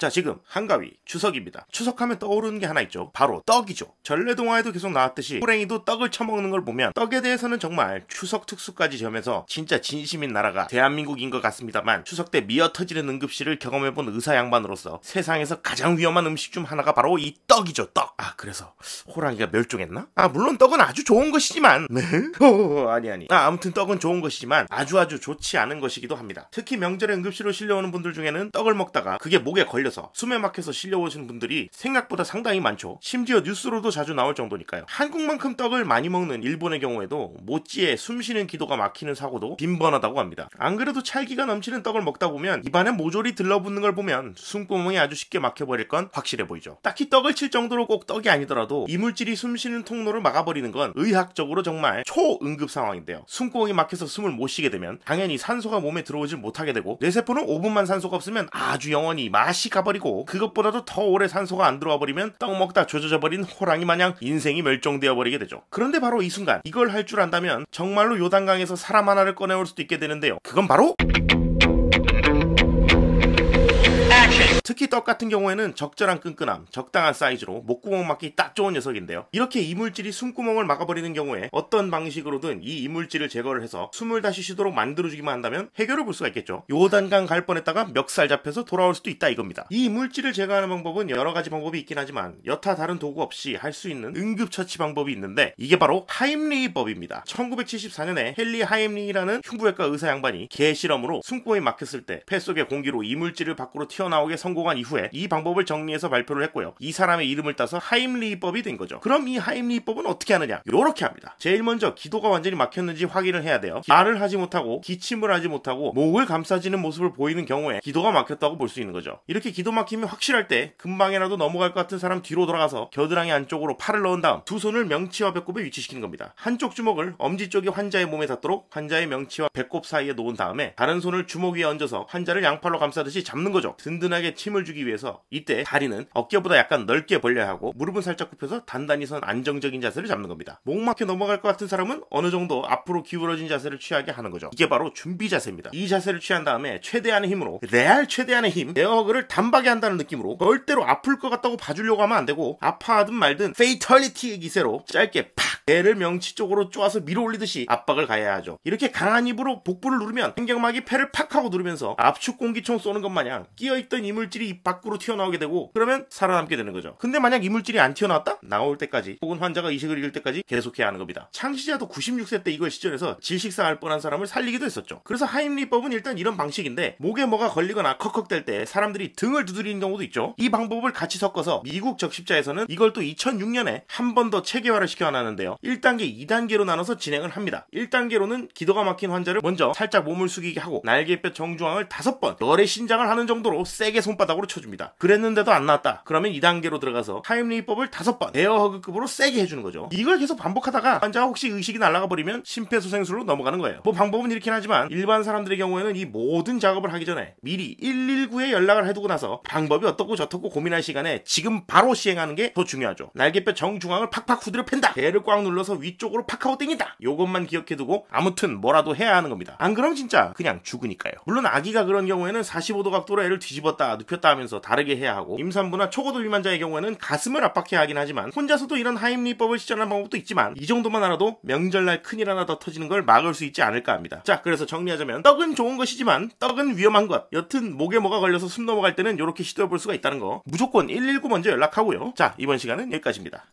자, 지금 한가위 추석입니다. 추석하면 떠오르는 게 하나 있죠. 바로 떡이죠. 전래동화에도 계속 나왔듯이 호랭이도 떡을 처먹는 걸 보면 떡에 대해서는 정말 추석 특수까지 지으면서 진짜 진심인 나라가 대한민국인 것 같습니다만, 추석 때 미어터지는 응급실을 경험해본 의사 양반으로서 세상에서 가장 위험한 음식 중 하나가 바로 이 떡이죠. 떡. 그래서 호랑이가 멸종했나? 물론 떡은 아주 좋은 것이지만 아니 아무튼 떡은 좋은 것이지만 아주 좋지 않은 것이기도 합니다. 특히 명절에 응급실로 실려오는 분들 중에는 떡을 먹다가 그게 목에 걸려서 숨에 막혀서 실려오시는 분들이 생각보다 상당히 많죠. 심지어 뉴스로도 자주 나올 정도니까요. 한국만큼 떡을 많이 먹는 일본의 경우에도 못지에 숨쉬는 기도가 막히는 사고도 빈번하다고 합니다. 안 그래도 찰기가 넘치는 떡을 먹다 보면 입안에 모조리 들러붙는 걸 보면 숨구멍이 아주 쉽게 막혀버릴 건 확실해 보이죠. 딱히 떡을 칠 정도로 꼭 떡이 아니더라도 이물질이 숨쉬는 통로를 막아버리는 건 의학적으로 정말 초응급 상황인데요. 숨구멍이 막혀서 숨을 못 쉬게 되면 당연히 산소가 몸에 들어오질 못하게 되고, 뇌세포는 5분만 산소가 없으면 아주 영원히 맛이 가버리고, 그것보다도 더 오래 산소가 안 들어와 버리면 떡 먹다 조져져 버린 호랑이 마냥 인생이 멸종되어 버리게 되죠. 그런데 바로 이 순간 이걸 할 줄 안다면 정말로 요단강에서 사람 하나를 꺼내올 수도 있게 되는데요. 그건 바로 특히 떡 같은 경우에는 적절한 끈끈함, 적당한 사이즈로 목구멍 막기 딱 좋은 녀석인데요. 이렇게 이물질이 숨구멍을 막아버리는 경우에 어떤 방식으로든 이 이물질을 제거를 해서 숨을 다시 쉬도록 만들어주기만 한다면 해결을 볼 수가 있겠죠. 요단강 갈 뻔했다가 멱살 잡혀서 돌아올 수도 있다 이겁니다. 이 이물질을 제거하는 방법은 여러 가지 방법이 있긴 하지만 여타 다른 도구 없이 할 수 있는 응급처치 방법이 있는데, 이게 바로 하임리히법입니다. 1974년에 헨리 하임리히라는 흉부외과 의사 양반이 개 실험으로 숨구멍이 막혔을 때 폐 속의 공기로 이물질을 밖으로 튀어나오게 성공한 이후에 이 방법을 정리해서 발표를 했고요. 이 사람의 이름을 따서 하임리히법이 된 거죠. 그럼 이 하임리히법은 어떻게 하느냐? 요렇게 합니다. 제일 먼저 기도가 완전히 막혔는지 확인을 해야 돼요. 말을 하지 못하고 기침을 하지 못하고 목을 감싸지는 모습을 보이는 경우에 기도가 막혔다고 볼 수 있는 거죠. 이렇게 기도 막힘이 확실할 때 금방이라도 넘어갈 것 같은 사람 뒤로 돌아가서 겨드랑이 안쪽으로 팔을 넣은 다음 두 손을 명치와 배꼽에 위치시키는 겁니다. 한쪽 주먹을 엄지 쪽이 환자의 몸에 닿도록 환자의 명치와 배꼽 사이에 놓은 다음에 다른 손을 주먹 위에 얹어서 환자를 양팔로 감싸듯이 잡는 거죠. 든든하게 침을 주기 위해서 이때 다리는 어깨보다 약간 넓게 벌려야 하고 무릎은 살짝 굽혀서 단단히 선 안정적인 자세를 잡는 겁니다. 목 막혀 넘어갈 것 같은 사람은 어느 정도 앞으로 기울어진 자세를 취하게 하는 거죠. 이게 바로 준비 자세입니다. 이 자세를 취한 다음에 최대한의 힘으로, 레알 최대한의 힘, 에어허그를 단박에 한다는 느낌으로 절대로 아플 것 같다고 봐주려고 하면 안 되고, 아파하든 말든 페이털리티의 기세로 짧게 팍 배를 명치 쪽으로 쪼아서 밀어 올리듯이 압박을 가해야 하죠. 이렇게 강한 입으로 복부를 누르면 횡격막이 폐를 팍 하고 누르면서 압축 공기총 쏘는 것 마냥 끼어있던 이물질이 입 밖으로 튀어나오게 되고, 그러면 살아남게 되는 거죠. 근데 만약 이물질이 안 튀어나왔다? 나올 때까지, 혹은 환자가 의식을 잃을 때까지 계속해야 하는 겁니다. 창시자도 96세 때 이걸 시전해서 질식사할 뻔한 사람을 살리기도 했었죠. 그래서 하임리법은 일단 이런 방식인데, 목에 뭐가 걸리거나 컥컥댈 때 사람들이 등을 두드리는 경우도 있죠. 이 방법을 같이 섞어서 미국 적십자에서는 이걸 또 2006년에 한 번 더 체계화를 시켜놨는데요. 1단계, 2단계로 나눠서 진행을 합니다. 1단계로는 기도가 막힌 환자를 먼저 살짝 몸을 숙이게 하고 날개뼈 정중앙을 5번 열의 신장을 하는 정도로 세게 손바닥으로 쳐줍니다. 그랬는데도 안 나왔다. 그러면 2단계로 들어가서 하임리히법을 5번 에어허그급으로 세게 해주는 거죠. 이걸 계속 반복하다가 환자가 혹시 의식이 날아가 버리면 심폐소생술로 넘어가는 거예요. 뭐 방법은 이렇긴 하지만 일반 사람들의 경우에는 이 모든 작업을 하기 전에 미리 119에 연락을 해두고 나서 방법이 어떻고 저떻고 고민할 시간에 지금 바로 시행하는 게 더 중요하죠. 날개뼈 정중앙을 팍팍 후드려 팬다. 배를 꽉 눌러서 위쪽으로 팍 하고 땡긴다. 요것만 기억해두고 아무튼 뭐라도 해야 하는 겁니다. 안 그럼 진짜 그냥 죽으니까요. 물론 아기가 그런 경우에는 45도 각도로 애를 뒤집었다 눕혔다 하면서 다르게 해야 하고, 임산부나 초고도 비만자의 경우에는 가슴을 압박해야 하긴 하지만 혼자서도 이런 하임리법을 시전하는 방법도 있지만, 이 정도만 알아도 명절날 큰일 하나 더 터지는 걸 막을 수 있지 않을까 합니다. 자, 그래서 정리하자면 떡은 좋은 것이지만 떡은 위험한 것. 여튼 목에 뭐가 걸려서 숨 넘어갈 때는 이렇게 시도해볼 수가 있다는 거. 무조건 119 먼저 연락하고요. 자, 이번 시간은 여기까지입니다.